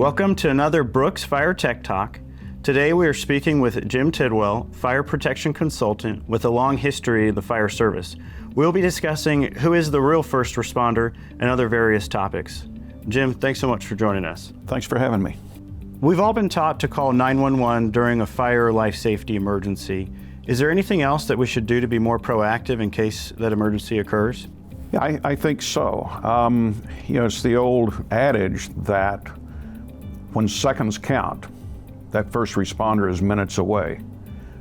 Welcome to another Brooks FireTech Talk. Today we are speaking with Jim Tidwell, fire protection consultant with a long history in the fire service. We'll be discussing who is the real first responder and other various topics. Jim, thanks so much for joining us. Thanks for having me. We've all been taught to call 911 during a fire or life safety emergency. Is there anything else that we should do to be more proactive in case that emergency occurs? Yeah, I think so. It's the old adage that when seconds count, that first responder is minutes away.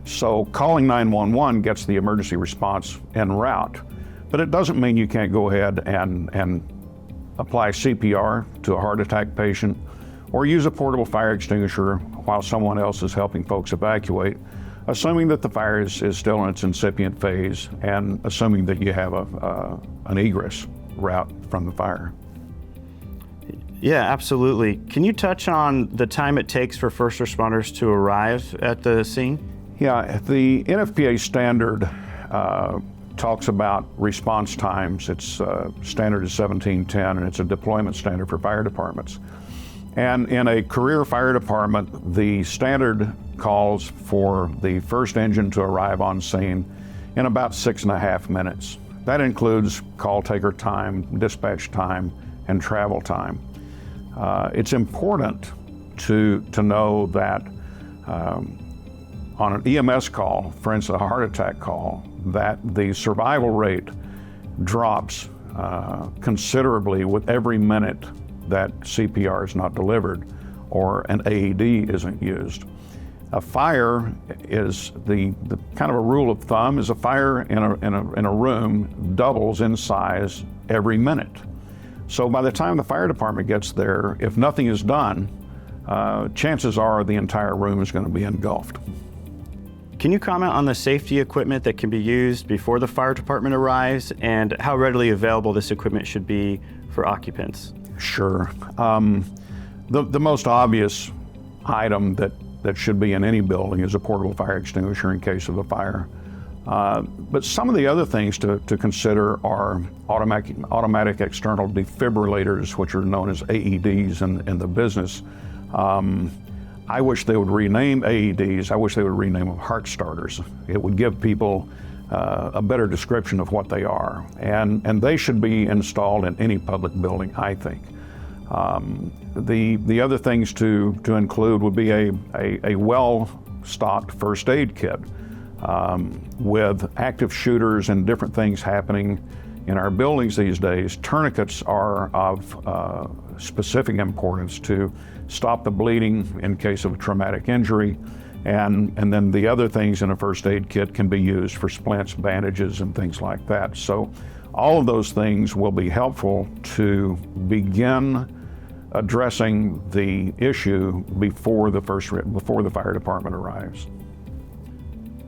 So calling 911 gets the emergency response en route, but it doesn't mean you can't go ahead and apply CPR to a heart attack patient or use a portable fire extinguisher while someone else is helping folks evacuate, assuming that the fire is still in its incipient phase and assuming that you have an egress route from the fire. Yeah, absolutely. Can you touch on the time it takes for first responders to arrive at the scene? Yeah, the NFPA standard talks about response times. Its standard is 1710, and it's a deployment standard for fire departments. And in a career fire department, the standard calls for the first engine to arrive on scene in about 6.5 minutes. That includes call taker time, dispatch time, and travel time. It's important to know that on an EMS call, for instance, a heart attack call, that the survival rate drops considerably with every minute that CPR is not delivered or an AED isn't used. A fire is the kind of a rule of thumb is a fire in a room doubles in size every minute. So by the time the fire department gets there, if nothing is done, chances are the entire room is going to be engulfed. Can you comment on the safety equipment that can be used before the fire department arrives and how readily available this equipment should be for occupants? Sure. The most obvious item that should be in any building is a portable fire extinguisher in case of a fire. But some of the other things to consider are automatic external defibrillators, which are known as AEDs in the business. I wish they would rename AEDs. I wish they would rename them heart starters. It would give people a better description of what they are. And they should be installed in any public building, I think. The other things to include would be a well-stocked first aid kit. With active shooters and different things happening in our buildings these days, tourniquets are of specific importance to stop the bleeding in case of a traumatic injury. And then the other things in a first aid kit can be used for splints, bandages, and things like that. So all of those things will be helpful to begin addressing the issue before the fire department arrives.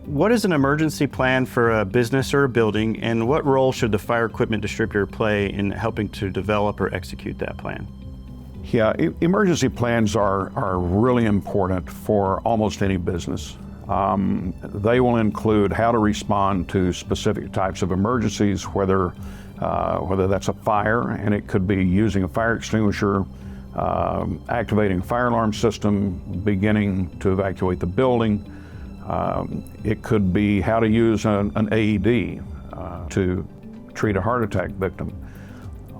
What is an emergency plan for a business or a building, and what role should the fire equipment distributor play in helping to develop or execute that plan? Yeah, emergency plans are really important for almost any business. They will include how to respond to specific types of emergencies, whether that's a fire, and it could be using a fire extinguisher, activating a fire alarm system, beginning to evacuate the building. It could be how to use an AED to treat a heart attack victim.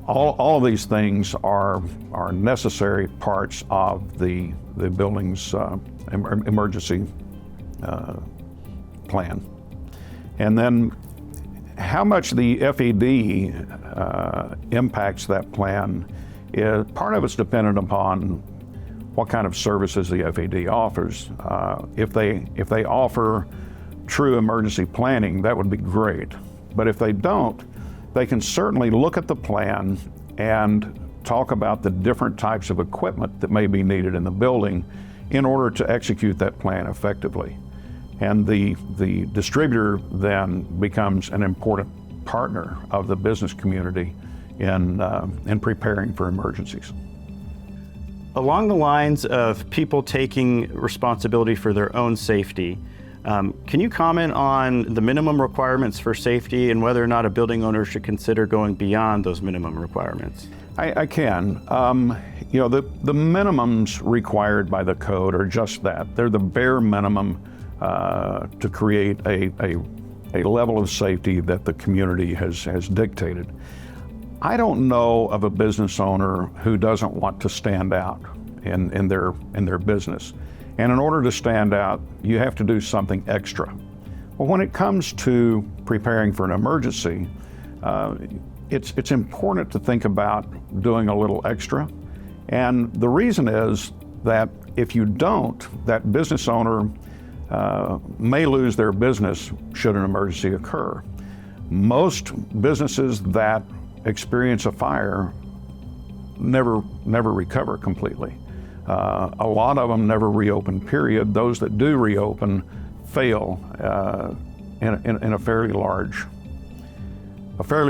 All of these things are necessary parts of the building's emergency plan. And then how much the FED impacts that plan is part of it's dependent upon what kind of services the FED offers. If they offer true emergency planning, that would be great. But if they don't, they can certainly look at the plan and talk about the different types of equipment that may be needed in the building in order to execute that plan effectively. And the distributor then becomes an important partner of the business community in preparing for emergencies. Along the lines of people taking responsibility for their own safety, Can you comment on the minimum requirements for safety and whether or not a building owner should consider going beyond those minimum requirements? I can. The minimums required by the code are just that. They're the bare minimum to create a level of safety that the community has dictated. I don't know of a business owner who doesn't want to stand out in their business. And in order to stand out, you have to do something extra. Well, when it comes to preparing for an emergency, it's important to think about doing a little extra. And the reason is that if you don't, that business owner may lose their business should an emergency occur. Most businesses that experience a fire never recover completely. A lot of them never reopen, period. Those that do reopen fail in a fairly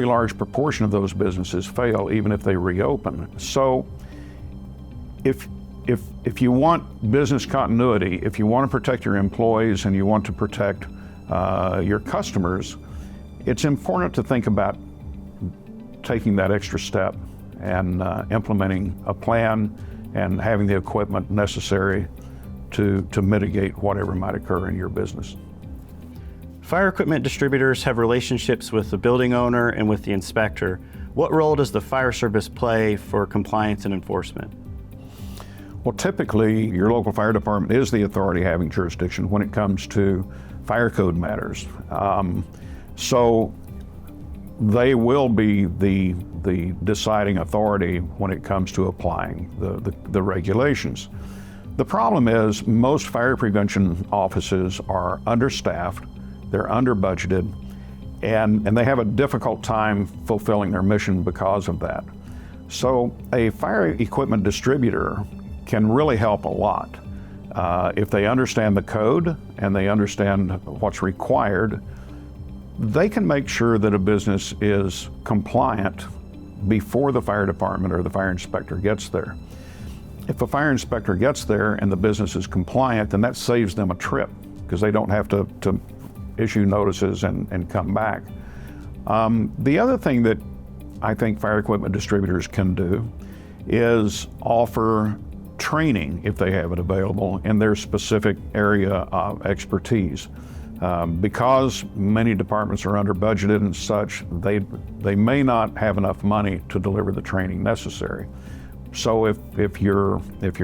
large proportion of those businesses fail even if they reopen. So if you want business continuity, if you want to protect your employees and you want to protect your customers, it's important to think about taking that extra step and implementing a plan and having the equipment necessary to mitigate whatever might occur in your business. Fire equipment distributors have relationships with the building owner and with the inspector. What role does the fire service play for compliance and enforcement? Well, typically, your local fire department is the authority having jurisdiction when it comes to fire code matters. So they will be the deciding authority when it comes to applying the regulations. The problem is most fire prevention offices are understaffed, they're under budgeted, and they have a difficult time fulfilling their mission because of that. So a fire equipment distributor can really help a lot. If they understand the code and they understand what's required, they can make sure that a business is compliant before the fire department or the fire inspector gets there. If a fire inspector gets there and the business is compliant, then that saves them a trip because they don't have to issue notices and come back. The other thing that I think fire equipment distributors can do is offer training, if they have it available, in their specific area of expertise. Because many departments are under budgeted and such, they may not have enough money to deliver the training necessary. So if your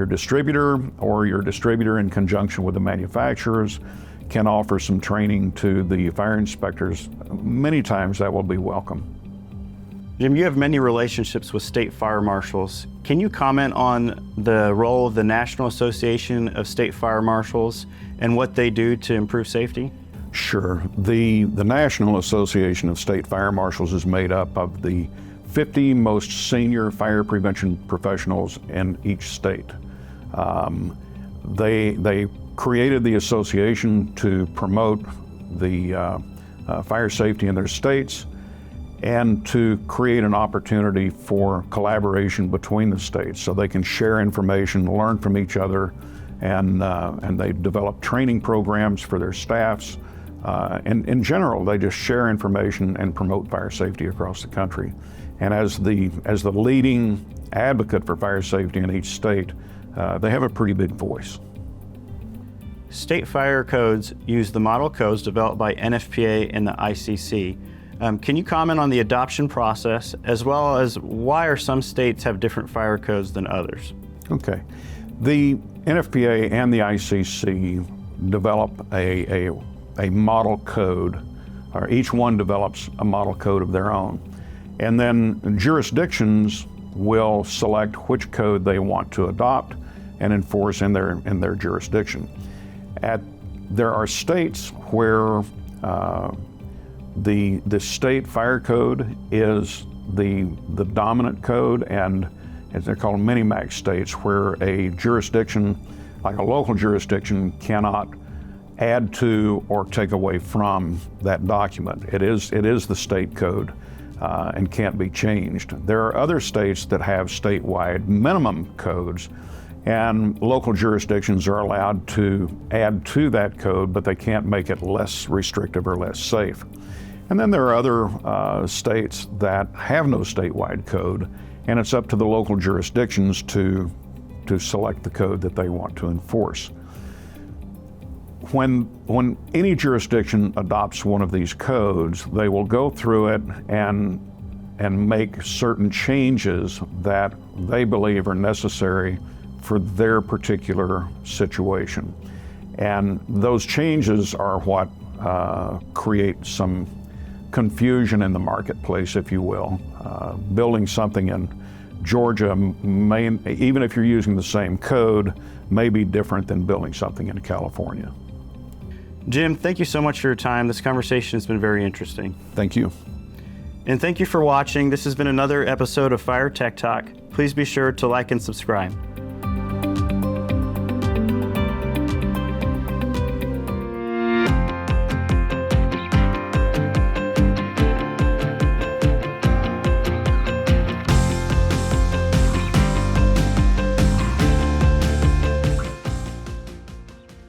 distributor or your distributor in conjunction with the manufacturers can offer some training to the fire inspectors, many times that will be welcome. Jim, you have many relationships with state fire marshals. Can you comment on the role of the National Association of State Fire Marshals and what they do to improve safety? Sure. The National Association of State Fire Marshals is made up of the 50 most senior fire prevention professionals in each state. They created the association to promote the fire safety in their states and to create an opportunity for collaboration between the states so they can share information, learn from each other, and they develop training programs for their staffs. And in general, they just share information and promote fire safety across the country. And as the leading advocate for fire safety in each state, they have a pretty big voice. State fire codes use the model codes developed by NFPA and the ICC. Can you comment on the adoption process as well as why are some states have different fire codes than others? Okay. The NFPA and the ICC develop a model code, or each one develops a model code of their own. And then jurisdictions will select which code they want to adopt and enforce in their jurisdiction. There are states where the state fire code is the dominant code, and as they're called mini-max states, where a jurisdiction, like a local jurisdiction, cannot add to or take away from that document. It is the state code and can't be changed. There are other states that have statewide minimum codes, And local jurisdictions are allowed to add to that code, but they can't make it less restrictive or less safe. And then there are other states that have no statewide code, and it's up to the local jurisdictions to select the code that they want to enforce. When any jurisdiction adopts one of these codes, they will go through it and make certain changes that they believe are necessary for their particular situation. And those changes are what create some confusion in the marketplace, if you will. Building something in Georgia may, even if you're using the same code, may be different than building something in California. Jim, thank you so much for your time. This conversation has been very interesting. Thank you. And thank you for watching. This has been another episode of FireTech Talk. Please be sure to like and subscribe.